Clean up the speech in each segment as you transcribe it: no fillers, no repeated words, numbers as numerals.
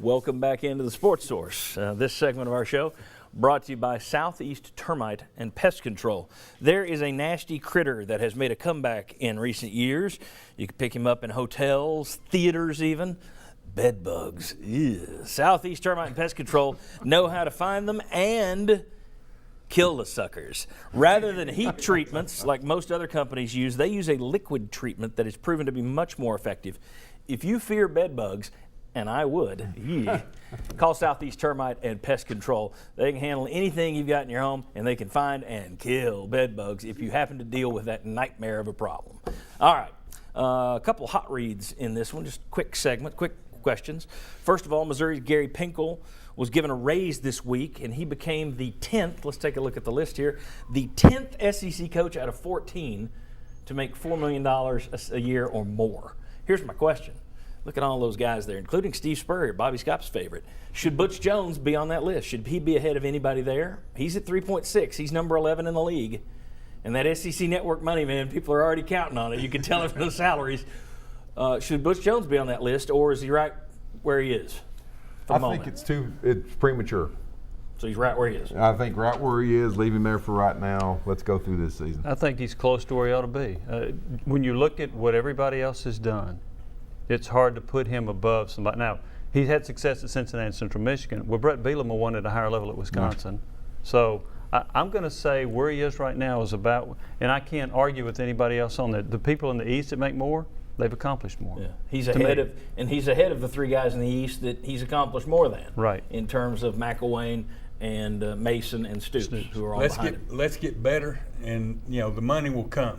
Welcome back into the Sports Source. This segment of our show brought to you by Southeast Termite and Pest Control. There is a nasty critter that has made a comeback in recent years. You can pick him up in hotels, theaters even. Bed bugs. Ew. Southeast Termite and Pest Control know how to find them and kill the suckers. Rather than heat treatments like most other companies use, they use a liquid treatment that is proven to be much more effective. If you fear bed bugs, and I would, call Southeast Termite and Pest Control. They can handle anything you've got in your home, and they can find and kill bed bugs if you happen to deal with that nightmare of a problem. All right, a couple hot reads in this one, just quick segment, quick questions. First of all, Missouri's Gary Pinkel was given a raise this week, and he became the 10th, let's take a look at the list here, the 10th SEC coach out of 14 to make $4 million a year or more. Here's my question. Look at all those guys there, including Steve Spurrier, Bobby Scott's favorite. Should Butch Jones be on that list? Should he be ahead of anybody there? He's at 3.6. He's number 11 in the league. And that SEC Network money, man, people are already counting on it. You can tell it from the salaries. Should Butch Jones be on that list, or is he right where he is? I think it's premature. So he's right where he is. I think right where he is, leave him there for right now. Let's go through this season. I think he's close to where he ought to be. When you look at what everybody else has done, it's hard to put him above somebody. Now, he's had success at Cincinnati and Central Michigan. Well, Brett Bielema won at a higher level at Wisconsin. So I'm going to say where he is right now is about, and I can't argue with anybody else on that. The people in the East that make more, they've accomplished more. Yeah. He's ahead of the three guys in the East that he's accomplished more than. Right. In terms of McElwain and Mason and Stoops, who are all behind him. Let's get better, and the money will come.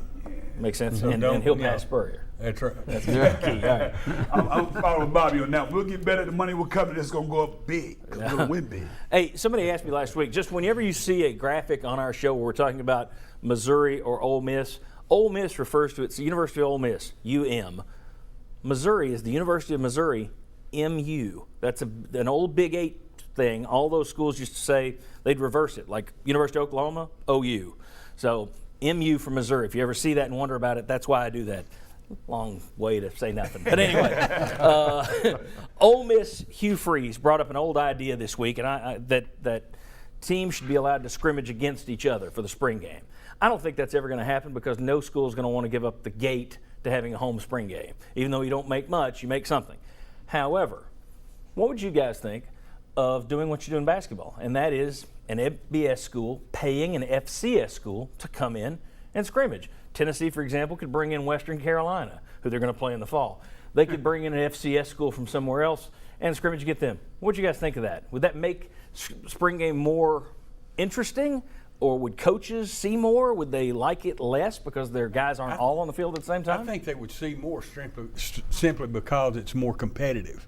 Makes sense. And he'll pass Spurrier. That's right. That's key. All right. I'm following Bobby on that. We'll get better. The money will come, and it's going to go up big. We're going to win big. Hey, somebody asked me last week, just whenever you see a graphic on our show where we're talking about Missouri or Ole Miss refers to it's the University of Ole Miss, UM. Missouri is the University of Missouri, MU. That's an old Big 8 thing. All those schools used to say they'd reverse it, like University of Oklahoma, OU. So MU for Missouri. If you ever see that and wonder about it, that's why I do that. Long way to say nothing. But anyway, Ole Miss Hugh Freeze brought up an old idea this week, and that teams should be allowed to scrimmage against each other for the spring game. I don't think that's ever going to happen because no school is going to want to give up the gate to having a home spring game. Even though you don't make much, you make something. However, what would you guys think of doing what you do in basketball? And that is an FBS school paying an FCS school to come in and scrimmage. Tennessee, for example, could bring in Western Carolina, who they're going to play in the fall. They could bring in an FCS school from somewhere else and scrimmage and get them. What do you guys think of that? Would that make spring game more interesting? Or would coaches see more? Would they like it less because their guys aren't all on the field at the same time? I think they would see more simply because it's more competitive.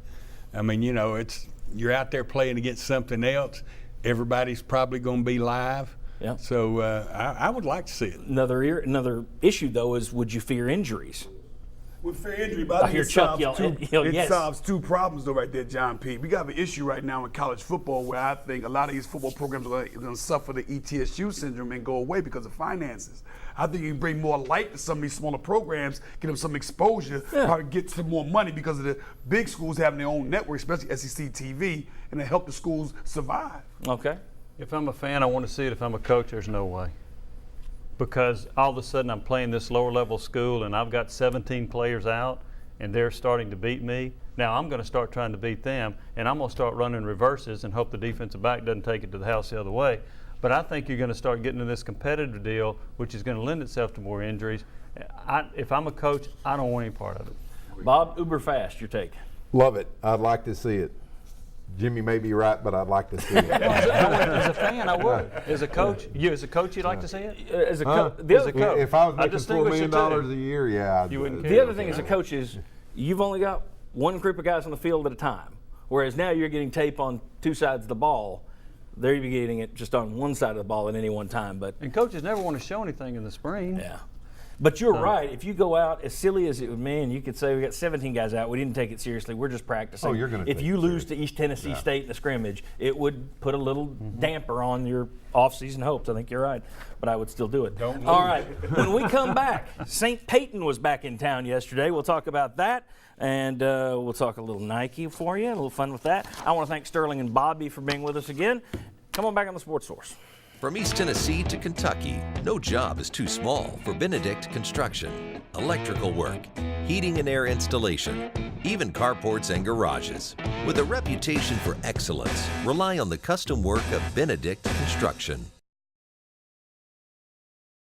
I mean, you're out there playing against something else. Everybody's probably going to be live. Yeah. So I would like to see it. Another issue, though, is would you fear injuries? With fair injury, but I think it solves two problems, though, right there, John P. We got an issue right now in college football where I think a lot of these football programs are going to suffer the ETSU syndrome and go away because of finances. I think you bring more light to some of these smaller programs, get them some exposure, probably get some more money because of the big schools having their own network, especially SEC TV, and it help the schools survive. Okay. If I'm a fan, I want to see it. If I'm a coach, there's no way. Because all of a sudden I'm playing this lower level school and I've got 17 players out and they're starting to beat me. Now I'm going to start trying to beat them and I'm going to start running reverses and hope the defensive back doesn't take it to the house the other way. But I think you're going to start getting to this competitive deal, which is going to lend itself to more injuries. If I'm a coach, I don't want any part of it. Bob, uber fast, your take. Love it. I'd like to see it. Jimmy may be right, but I'd like to see it. As a fan, I would. As a coach, you'd like to see it? As a coach, if I was making $4 million a year, yeah. You wouldn't care. The other thing as a coach is you've only got one group of guys on the field at a time, whereas now you're getting tape on two sides of the ball. There you're getting it just on one side of the ball at any one time. And coaches never want to show anything in the spring. Yeah. But you're right. If you go out, as silly as it would mean, you could say we got 17 guys out. We didn't take it seriously. We're just practicing. Oh, you're going to. If you lose to East Tennessee State in the scrimmage, it would put a little damper on your off-season hopes. I think you're right, but I would still do it. Don't lose. All right. When we come back, St. Peyton was back in town yesterday. We'll talk about that, and we'll talk a little Nike for you. A little fun with that. I want to thank Sterling and Bobby for being with us again. Come on back on the Sports Source. From East Tennessee to Kentucky, no job is too small for Benedict Construction. Electrical work, heating and air installation, even carports and garages. With a reputation for excellence, rely on the custom work of Benedict Construction.